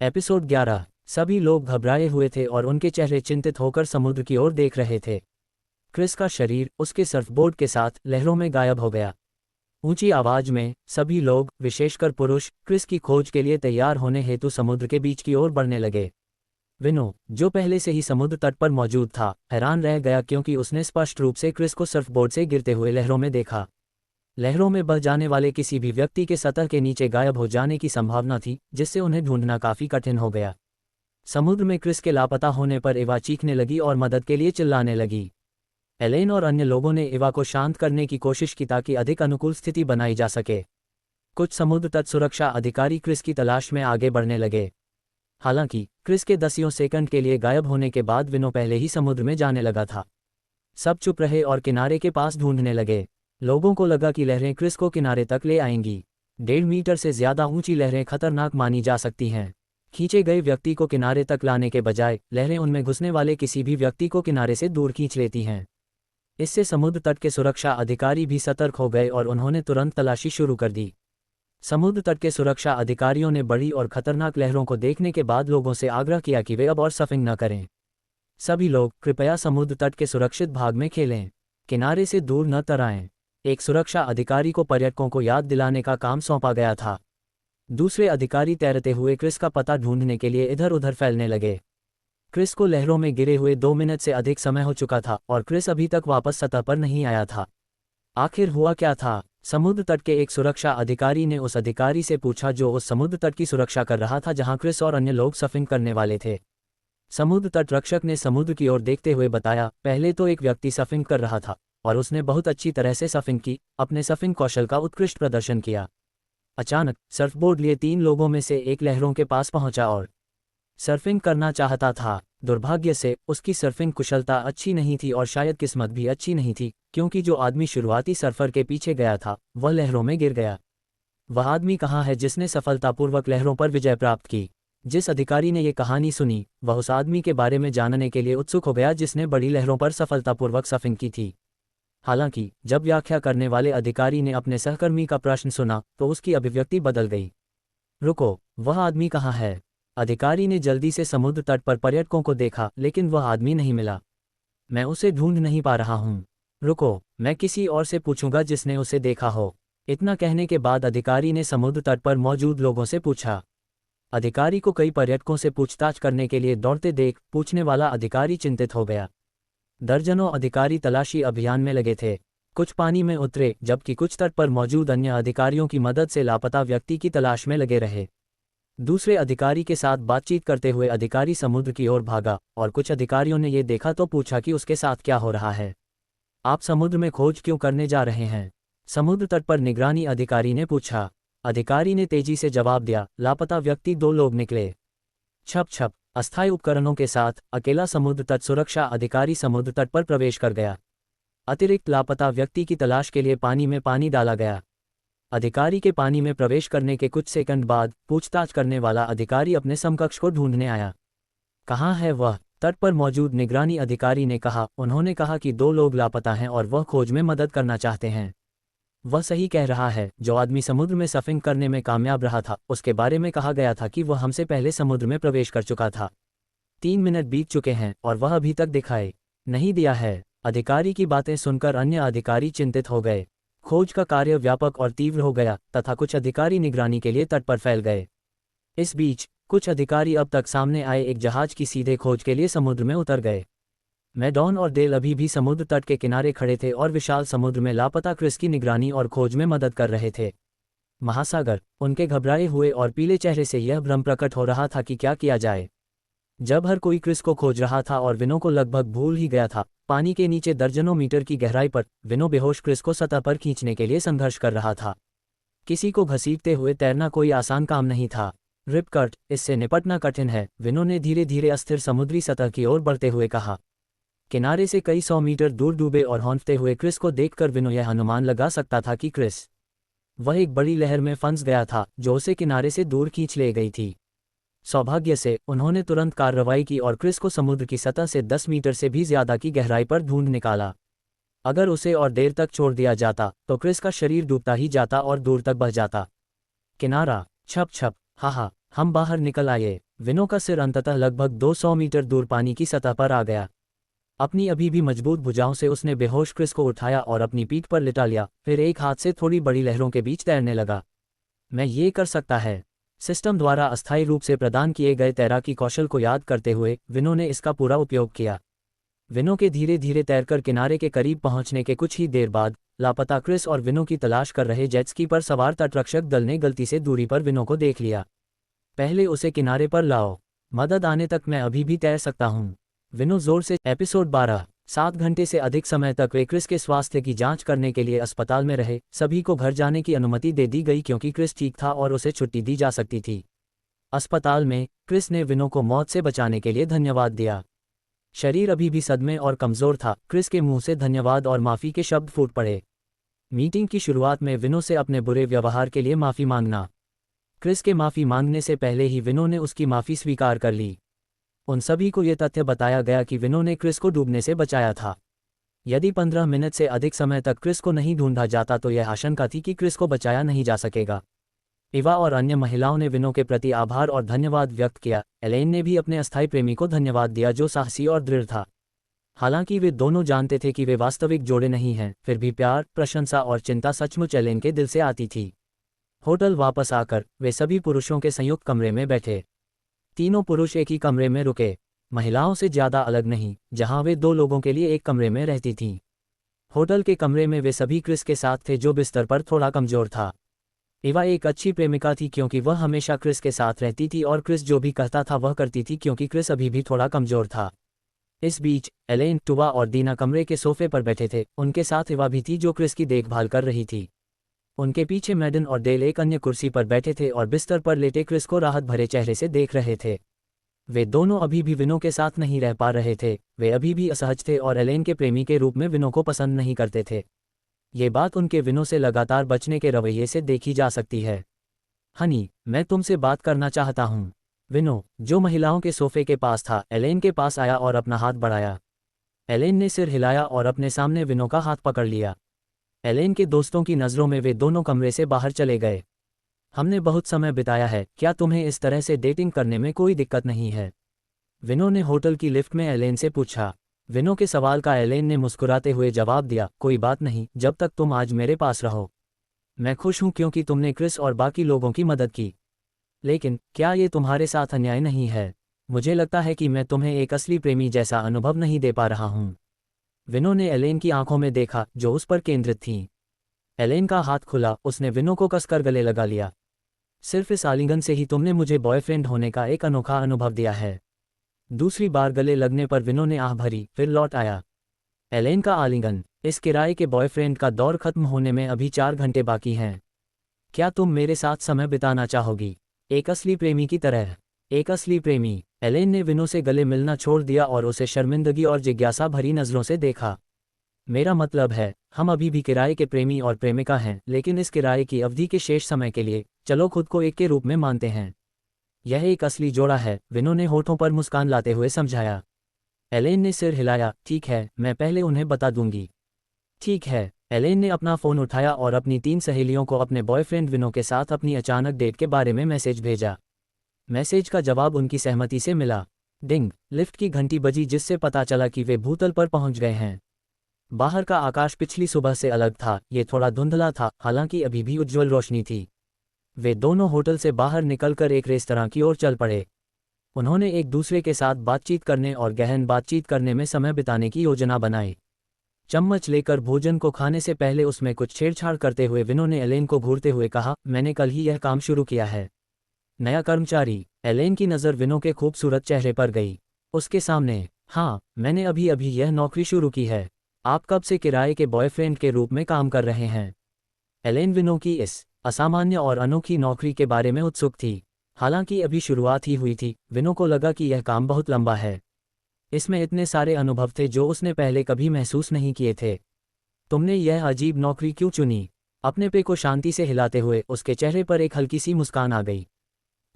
Episode 11। सभी लोग घबराए हुए थे और उनके चेहरे चिंतित होकर समुद्र की ओर देख रहे थे। क्रिस का शरीर उसके सर्फबोर्ड के साथ लहरों में गायब हो गया। ऊंची आवाज में सभी लोग, विशेषकर पुरुष, क्रिस की खोज के लिए तैयार होने हेतु समुद्र के बीच की ओर बढ़ने लगे। विनो, जो पहले से ही समुद्र तट पर मौजूद था, हैरान रह गया क्योंकि उसने स्पष्ट रूप से क्रिस को सर्फबोर्ड से गिरते हुए लहरों में देखा। लहरों में बह जाने वाले किसी भी व्यक्ति के सतह के नीचे गायब हो जाने की संभावना थी, जिससे उन्हें ढूंढना काफी कठिन हो गया। समुद्र में क्रिस के लापता होने पर एवा चीखने लगी और मदद के लिए चिल्लाने लगी। एलेन और अन्य लोगों ने एवा को शांत करने की कोशिश की ताकि अधिक अनुकूल स्थिति बनाई जा सके। कुछ समुद्र तट सुरक्षा अधिकारी क्रिस की तलाश में आगे बढ़ने लगे। हालांकि क्रिस के दसियों सेकंड के लिए गायब होने के बाद विनो पहले ही समुद्र में जाने लगा था। सब चुप रहे और किनारे के पास ढूंढने लगे। लोगों को लगा कि लहरें क्रिस को किनारे तक ले आएंगी। 1.5 मीटर से ज्यादा ऊंची लहरें खतरनाक मानी जा सकती हैं। खींचे गए व्यक्ति को किनारे तक लाने के बजाय लहरें उनमें घुसने वाले किसी भी व्यक्ति को किनारे से दूर खींच लेती हैं। इससे समुद्र तट के सुरक्षा अधिकारी भी सतर्क हो गए और उन्होंने तुरंत तलाशी शुरू कर दी। समुद्र तट के सुरक्षा अधिकारियों ने बड़ी और खतरनाक लहरों को देखने के बाद लोगों से आग्रह किया कि वे अब और सर्फिंग न करें। सभी लोग कृपया समुद्र तट के सुरक्षित भाग में खेलें, किनारे से दूर न तराएं। एक सुरक्षा अधिकारी को पर्यटकों को याद दिलाने का काम सौंपा गया था। दूसरे अधिकारी तैरते हुए क्रिस का पता ढूंढने के लिए इधर उधर फैलने लगे। क्रिस को लहरों में गिरे हुए 2 मिनट से अधिक समय हो चुका था और क्रिस अभी तक वापस सतह पर नहीं आया था। आखिर हुआ क्या था? समुद्र तट के एक सुरक्षा अधिकारी ने उस अधिकारी से पूछा जो उस समुद्र तट की सुरक्षा कर रहा था जहां क्रिस और अन्य लोग सर्फिंग करने वाले थे। समुद्र तट रक्षक ने समुद्र की ओर देखते हुए बताया, पहले तो एक व्यक्ति सर्फिंग कर रहा था और उसने बहुत अच्छी तरह से सर्फिंग की, अपने सर्फिंग कौशल का उत्कृष्ट प्रदर्शन किया। अचानक सर्फबोर्ड लिए 3 लोगों में से एक लहरों के पास पहुंचा और सर्फिंग करना चाहता था। दुर्भाग्य से उसकी सर्फिंग कुशलता अच्छी नहीं थी और शायद किस्मत भी अच्छी नहीं थी, क्योंकि जो आदमी शुरुआती सर्फर के पीछे गया था वह लहरों में गिर गया। वह आदमी कहाँ है जिसने सफलतापूर्वक लहरों पर विजय प्राप्त की? जिस अधिकारी ने ये कहानी सुनी वह उस आदमी के बारे में जानने के लिए उत्सुक हो गया जिसने बड़ी लहरों पर सफलतापूर्वक सर्फिंग की थी। हालांकि जब व्याख्या करने वाले अधिकारी ने अपने सहकर्मी का प्रश्न सुना तो उसकी अभिव्यक्ति बदल गई। रुको, वह आदमी कहाँ है? अधिकारी ने जल्दी से समुद्र तट पर पर्यटकों को देखा, लेकिन वह आदमी नहीं मिला। मैं उसे ढूंढ नहीं पा रहा हूँ। रुको, मैं किसी और से पूछूंगा जिसने उसे देखा हो। इतना कहने के बाद अधिकारी ने समुद्र तट पर मौजूद लोगों से पूछा। अधिकारी को कई पर्यटकों से पूछताछ करने के लिए दौड़ते देख पूछने वाला अधिकारी चिंतित हो गया। दर्जनों अधिकारी तलाशी अभियान में लगे थे। कुछ पानी में उतरे जबकि कुछ तट पर मौजूद अन्य अधिकारियों की मदद से लापता व्यक्ति की तलाश में लगे रहे। दूसरे अधिकारी के साथ बातचीत करते हुए अधिकारी समुद्र की ओर भागा और कुछ अधिकारियों ने ये देखा तो पूछा कि उसके साथ क्या हो रहा है। आप समुद्र में खोज क्यों करने जा रहे हैं? समुद्र तट पर निगरानी अधिकारी ने पूछा। अधिकारी ने तेजी से जवाब दिया, लापता व्यक्ति 2 लोग निकले। छप छप, अस्थायी उपकरणों के साथ अकेला समुद्र तट सुरक्षा अधिकारी समुद्र तट पर प्रवेश कर गया। अतिरिक्त लापता व्यक्ति की तलाश के लिए पानी में पानी डाला गया। अधिकारी के पानी में प्रवेश करने के कुछ सेकंड बाद पूछताछ करने वाला अधिकारी अपने समकक्ष को ढूंढने आया। कहाँ है वह? तट पर मौजूद निगरानी अधिकारी ने कहा। उन्होंने कहा कि 2 लोग लापता हैं और वह खोज में मदद करना चाहते हैं। वह सही कह रहा है। जो आदमी समुद्र में सर्फिंग करने में कामयाब रहा था उसके बारे में कहा गया था कि वह हमसे पहले समुद्र में प्रवेश कर चुका था। 3 मिनट बीत चुके हैं और वह अभी तक दिखाई नहीं दिया है। अधिकारी की बातें सुनकर अन्य अधिकारी चिंतित हो गए। खोज का कार्य व्यापक और तीव्र हो गया तथा कुछ अधिकारी निगरानी के लिए तट पर फैल गए। इस बीच कुछ अधिकारी अब तक सामने आए एक जहाज की सीधे खोज के लिए समुद्र में उतर गए। मैडॉन और डेल अभी भी समुद्र तट के किनारे खड़े थे और विशाल समुद्र में लापता क्रिस की निगरानी और खोज में मदद कर रहे थे। महासागर, उनके घबराए हुए और पीले चेहरे से यह भ्रम प्रकट हो रहा था कि क्या किया जाए। जब हर कोई क्रिस को खोज रहा था और विनो को लगभग भूल ही गया था, पानी के नीचे दर्जनों मीटर की गहराई पर विनो बेहोश क्रिस को सतह पर खींचने के लिए संघर्ष कर रहा था। किसी को घसीटते हुए तैरना कोई आसान काम नहीं था। रिपकट, इससे निपटना कठिन है, विनो ने धीरे धीरे अस्थिर समुद्री सतह की ओर बढ़ते हुए कहा। किनारे से कई 100 मीटर दूर डूबे और हौंफते हुए क्रिस को देखकर विनो यह अनुमान लगा सकता था कि क्रिस वह एक बड़ी लहर में फंस गया था जो उसे किनारे से दूर खींच ले गई थी। सौभाग्य से उन्होंने तुरंत कार्रवाई की और क्रिस को समुद्र की सतह से 10 मीटर से भी ज्यादा की गहराई पर ढूंढ निकाला। अगर उसे और देर तक छोड़ दिया जाता तो क्रिस का शरीर डूबता ही जाता और दूर तक बह जाता। किनारा, छप छप, हाँ, हम बाहर निकल आए। विनो का सिर अंततः लगभग 200 मीटर दूर पानी की सतह पर आ गया। अपनी अभी भी मजबूत भुजाओं से उसने बेहोश क्रिस को उठाया और अपनी पीठ पर लिटा लिया, फिर एक हाथ से थोड़ी बड़ी लहरों के बीच तैरने लगा। मैं ये कर सकता है। सिस्टम द्वारा अस्थायी रूप से प्रदान किए गए तैराकी कौशल को याद करते हुए विनो ने इसका पूरा उपयोग किया। विनो के धीरे धीरे तैरकर किनारे के करीब पहुंचने के कुछ ही देर बाद लापता क्रिस और विनो की तलाश कर रहे जेट स्की पर सवार तटरक्षक दल ने गलती से दूरी पर विनो को देख लिया। पहले उसे किनारे पर लाओ। मदद आने तक मैं अभी भी तैर सकता हूँ। विनो जोर से। एपिसोड 12। 7 घंटे से अधिक समय तक वे क्रिस के स्वास्थ्य की जांच करने के लिए अस्पताल में रहे। सभी को घर जाने की अनुमति दे दी गई क्योंकि क्रिस ठीक था और उसे छुट्टी दी जा सकती थी। अस्पताल में क्रिस ने विनो को मौत से बचाने के लिए धन्यवाद दिया। शरीर अभी भी सदमे और कमज़ोर था। क्रिस के मुंह से धन्यवाद और माफ़ी के शब्द फूट पड़े। मीटिंग की शुरुआत में विनो से अपने बुरे व्यवहार के लिए माफ़ी मांगना। क्रिस के माफ़ी मांगने से पहले ही विनो ने उसकी माफ़ी स्वीकार कर ली। उन सभी को यह तथ्य बताया गया कि विनो ने क्रिस को डूबने से बचाया था। यदि 15 मिनट से अधिक समय तक क्रिस को नहीं ढूंढा जाता तो यह आशंका थी कि क्रिस को बचाया नहीं जा सकेगा। इवा और अन्य महिलाओं ने विनो के प्रति आभार और धन्यवाद व्यक्त किया। एलेन ने भी अपने अस्थायी प्रेमी को धन्यवाद दिया जो साहसी और दृढ़ था। हालांकि वे दोनों जानते थे कि वे वास्तविक जोड़े नहीं हैं, फिर भी प्यार, प्रशंसा और चिंता सचमुच एलेन के दिल से आती थी। होटल वापस आकर वे सभी पुरुषों के संयुक्त कमरे में बैठे। तीनों पुरुष एक ही कमरे में रुके, महिलाओं से ज़्यादा अलग नहीं, जहां वे 2 लोगों के लिए एक कमरे में रहती थीं। होटल के कमरे में वे सभी क्रिस के साथ थे जो बिस्तर पर थोड़ा कमज़ोर था। इवा एक अच्छी प्रेमिका थी क्योंकि वह हमेशा क्रिस के साथ रहती थी और क्रिस जो भी कहता था वह करती थी क्योंकि क्रिस अभी भी थोड़ा कमज़ोर था। इस बीच एलेन, टुवा और दीना कमरे के सोफे पर बैठे थे। उनके साथ इवा भी थी जो क्रिस की देखभाल कर रही थी। उनके पीछे मैडन और डेल एक अन्य कुर्सी पर बैठे थे और बिस्तर पर लेटे क्रिस को राहत भरे चेहरे से देख रहे थे। वे दोनों अभी भी विनो के साथ नहीं रह पा रहे थे। वे अभी भी असहज थे और एलेन के प्रेमी के रूप में विनो को पसंद नहीं करते थे। ये बात उनके विनो से लगातार बचने के रवैये से देखी जा सकती है। हनी, मैं तुमसे बात करना चाहता हूँ। विनो, जो महिलाओं के सोफे के पास था, एलेन के पास आया और अपना हाथ बढ़ाया। एलेन ने सिर हिलाया और अपने सामने विनो का हाथ पकड़ लिया। एलेन के दोस्तों की नज़रों में वे दोनों कमरे से बाहर चले गए। हमने बहुत समय बिताया है, क्या तुम्हें इस तरह से डेटिंग करने में कोई दिक्कत नहीं है? विनो ने होटल की लिफ्ट में एलेन से पूछा। विनो के सवाल का एलेन ने मुस्कुराते हुए जवाब दिया, कोई बात नहीं, जब तक तुम आज मेरे पास रहो। मैं खुश हूं क्योंकि तुमने क्रिस और बाकी लोगों की मदद की। लेकिन क्या ये तुम्हारे साथ अन्याय नहीं है? मुझे लगता है कि मैं तुम्हें एक असली प्रेमी जैसा अनुभव नहीं दे पा रहा हूं। विनो ने एलेन की आंखों में देखा जो उस पर केंद्रित थीं। एलेन का हाथ खुला, उसने विनो को कसकर गले लगा लिया। सिर्फ इस आलिंगन से ही तुमने मुझे बॉयफ्रेंड होने का एक अनोखा अनुभव दिया है। दूसरी बार गले लगने पर विनो ने आह भरी, फिर लौट आया। एलेन का आलिंगन। इस किराए के बॉयफ्रेंड का दौर खत्म होने में अभी 4 घंटे बाकी हैं। क्या तुम मेरे साथ समय बिताना चाहोगी? एक असली प्रेमी की तरह। एक असली प्रेमी। एलेन ने विनो से गले मिलना छोड़ दिया और उसे शर्मिंदगी और जिज्ञासा भरी नज़रों से देखा। मेरा मतलब है, हम अभी भी किराए के प्रेमी और प्रेमिका हैं, लेकिन इस किराए की अवधि के शेष समय के लिए चलो खुद को एक के रूप में मानते हैं। यह एक असली जोड़ा है, विनो ने होठों पर मुस्कान लाते हुए समझाया। एलेन ने सिर हिलाया, ठीक है, मैं पहले उन्हें बता दूंगी। ठीक है। एलेन ने अपना फ़ोन उठाया और अपनी 3 सहेलियों को अपने बॉयफ्रेंड विनो के साथ अपनी अचानक डेट के बारे में मैसेज भेजा। मैसेज का जवाब उनकी सहमति से मिला। डिंग, लिफ्ट की घंटी बजी जिससे पता चला कि वे भूतल पर पहुंच गए हैं। बाहर का आकाश पिछली सुबह से अलग था, ये थोड़ा धुंधला था, हालांकि अभी भी उज्ज्वल रोशनी थी। वे दोनों होटल से बाहर निकलकर एक रेस्तरां की ओर चल पड़े। उन्होंने एक दूसरे के साथ बातचीत करने और गहन बातचीत करने में समय बिताने की योजना बनाई। चम्मच लेकर भोजन को खाने से पहले उसमें कुछ छेड़छाड़ करते हुए विनो ने एलेन को घूरते हुए कहा, मैंने कल ही यह काम शुरू किया है। नया कर्मचारी। एलेन की नज़र विनो के खूबसूरत चेहरे पर गई। उसके सामने, हाँ, मैंने अभी अभी यह नौकरी शुरू की है। आप कब से किराए के बॉयफ्रेंड के रूप में काम कर रहे हैं? एलेन विनो की इस असामान्य और अनोखी नौकरी के बारे में उत्सुक थी। हालांकि अभी शुरुआत ही हुई थी, विनो को लगा कि यह काम बहुत लंबा है। इसमें इतने सारे अनुभव थे जो उसने पहले कभी महसूस नहीं किए थे। तुमने यह अजीब नौकरी क्यों चुनी? अपने पे को शांति से हिलाते हुए उसके चेहरे पर एक हल्की सी मुस्कान आ गई।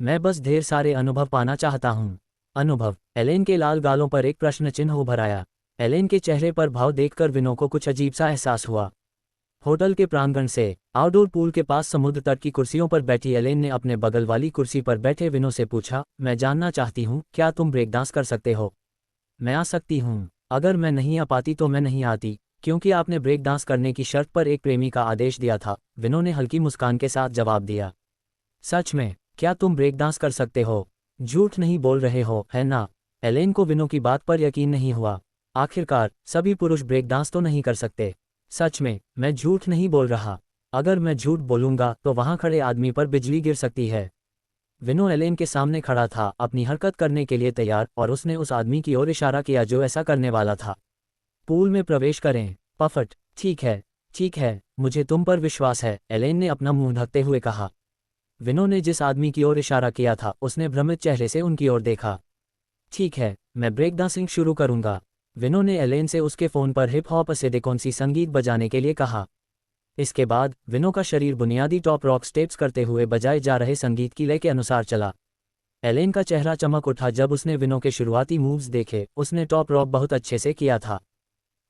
मैं बस ढेर सारे अनुभव पाना चाहता हूँ। अनुभव? एलेन के लाल गालों पर एक प्रश्न चिन्ह उभर आया। एलेन के चेहरे पर भाव देखकर विनो को कुछ अजीब सा एहसास हुआ। होटल के प्रांगण से आउटडोर पूल के पास समुद्र तट की कुर्सियों पर बैठी एलेन ने अपने बगल वाली कुर्सी पर बैठे विनो से पूछा, मैं जानना चाहती हूँ, क्या तुम ब्रेक डांस कर सकते हो? मैं आ सकती हूँ। अगर मैं नहीं आ पाती तो मैं नहीं आती, क्योंकि आपने ब्रेक डांस करने की शर्त पर एक प्रेमी का आदेश दिया था, विनो ने हल्की मुस्कान के साथ जवाब दिया। सच में, क्या तुम ब्रेक डांस कर सकते हो? झूठ नहीं बोल रहे हो, है ना? एलेन को विनो की बात पर यकीन नहीं हुआ। आखिरकार, सभी पुरुष ब्रेक डांस तो नहीं कर सकते। सच में, मैं झूठ नहीं बोल रहा। अगर मैं झूठ बोलूंगा तो वहां खड़े आदमी पर बिजली गिर सकती है। विनो एलेन के सामने खड़ा था, अपनी हरकत करने के लिए तैयार, और उसने उस आदमी की ओर इशारा किया जो ऐसा करने वाला था। पूल में प्रवेश करें। पफट, ठीक है, मुझे तुम पर विश्वास है, एलेन ने अपना मुंह ढकते हुए कहा। विनो ने जिस आदमी की ओर इशारा किया था उसने भ्रमित चेहरे से उनकी ओर देखा। ठीक है, मैं ब्रेक डांसिंग शुरू करूंगा। विनो ने एलेन से उसके फ़ोन पर हिप हॉप असेडिकोन्सी संगीत बजाने के लिए कहा। इसके बाद विनो का शरीर बुनियादी टॉप रॉक स्टेप्स करते हुए बजाए जा रहे संगीत की लय के अनुसार चला। एलेन का चेहरा चमक उठा जब उसने विनो के शुरुआती मूव्स देखे। उसने टॉप रॉक बहुत अच्छे से किया था।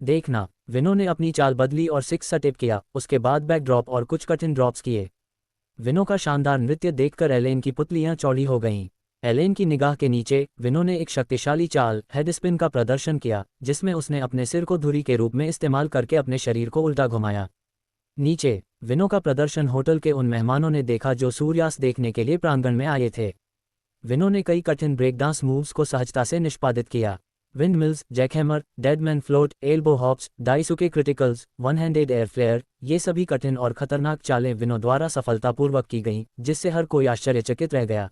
देखना, विनो ने अपनी चाल बदली और 6 स्टेप किया, उसके बाद बैक ड्रॉप और कुछ कठिन ड्रॉप्स किए। विनो का शानदार नृत्य देखकर एलेन की पुतलियां चौड़ी हो गईं। एलेन की निगाह के नीचे विनो ने एक शक्तिशाली चाल हेड स्पिन का प्रदर्शन किया, जिसमें उसने अपने सिर को धुरी के रूप में इस्तेमाल करके अपने शरीर को उल्टा घुमाया। नीचे, विनो का प्रदर्शन होटल के उन मेहमानों ने देखा जो सूर्यास्त देखने के लिए प्रांगण में आए थे। विनो ने कई कठिन ब्रेक डांस मूव्स को सहजता से निष्पादित किया। Windmills, jackhammer, deadman float, elbow hops, Daisuke criticals, one handed air flare, ये सभी कठिन और खतरनाक चालें विनो द्वारा सफलतापूर्वक की गईं, जिससे हर कोई आश्चर्यचकित रह गया।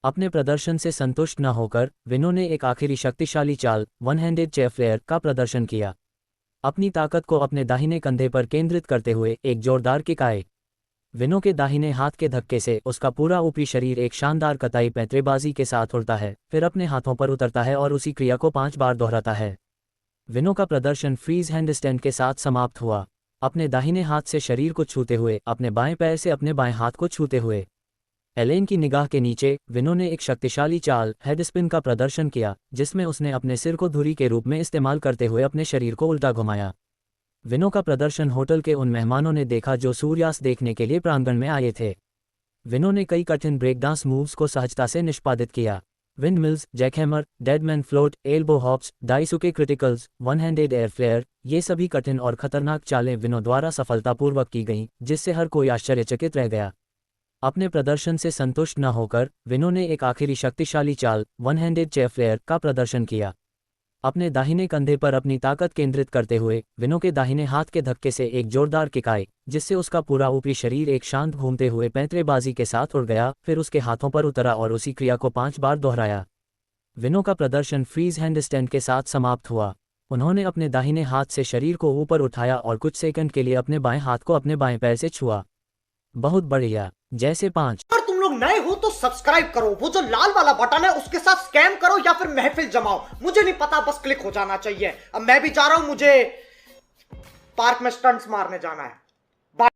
अपने प्रदर्शन से संतुष्ट न होकर विनो ने एक आखिरी शक्तिशाली चाल वन हैंडेड चेयर फ्लेयर का प्रदर्शन किया। अपनी ताकत को अपने दाहिने कंधे पर केंद्रित करते हुए एक जोरदार किक आए। विनो के दाहिने हाथ के धक्के से उसका पूरा ऊपरी शरीर एक शानदार कताई पैंतरेबाजी के साथ उड़ता है, फिर अपने हाथों पर उतरता है और उसी क्रिया को 5 बार दोहराता है। विनो का प्रदर्शन फ्रीज हैंडस्टैंड के साथ समाप्त हुआ। अपने दाहिने हाथ से शरीर को छूते हुए, अपने बाएं पैर से अपने बाएं हाथ को छूते हुए। एलेन की निगाह के नीचे विनो ने एक शक्तिशाली चाल हेड स्पिन का प्रदर्शन किया, जिसमें उसने अपने सिर को धुरी के रूप में इस्तेमाल करते हुए अपने शरीर को उल्टा घुमाया। विनो का प्रदर्शन होटल के उन मेहमानों ने देखा जो सूर्यास्त देखने के लिए प्रांगण में आए थे। विनो ने कई कठिन ब्रेक डांस मूव्स को सहजता से निष्पादित किया। Windmills, jackhammer, deadman float, elbow hops, Daisuke criticals, one handed air flare, ये सभी कठिन और खतरनाक चालें विनो द्वारा सफलतापूर्वक की गईं, जिससे हर कोई आश्चर्यचकित रह गया। अपने प्रदर्शन से संतुष्ट न होकर विनो ने एक आखिरी शक्तिशाली चाल वन हैंडेड चेयर फ्लेयर का प्रदर्शन किया। अपने दाहिने कंधे पर अपनी ताकत केंद्रित करते हुए विनो के दाहिने हाथ के धक्के से एक जोरदार किक आई, जिससे उसका पूरा ऊपरी शरीर एक शांत घूमते हुए पैंतरेबाजी के साथ उड़ गया, फिर उसके हाथों पर उतरा और उसी क्रिया को 5 बार दोहराया। विनो का प्रदर्शन फ्रीज हैंडस्टैंड के साथ समाप्त हुआ। उन्होंने अपने दाहिने हाथ से शरीर को ऊपर उठाया और कुछ सेकंड के लिए अपने बाएं हाथ को अपने बाएं पैर से छुआ। बहुत बढ़िया। जैसे 5। अगर तुम लोग नए हो तो सब्सक्राइब करो, वो जो लाल वाला बटन है उसके साथ स्कैम करो या फिर महफिल जमाओ, मुझे नहीं पता, बस क्लिक हो जाना चाहिए। अब मैं भी जा रहा हूं, मुझे पार्क में स्टंट्स मारने जाना है।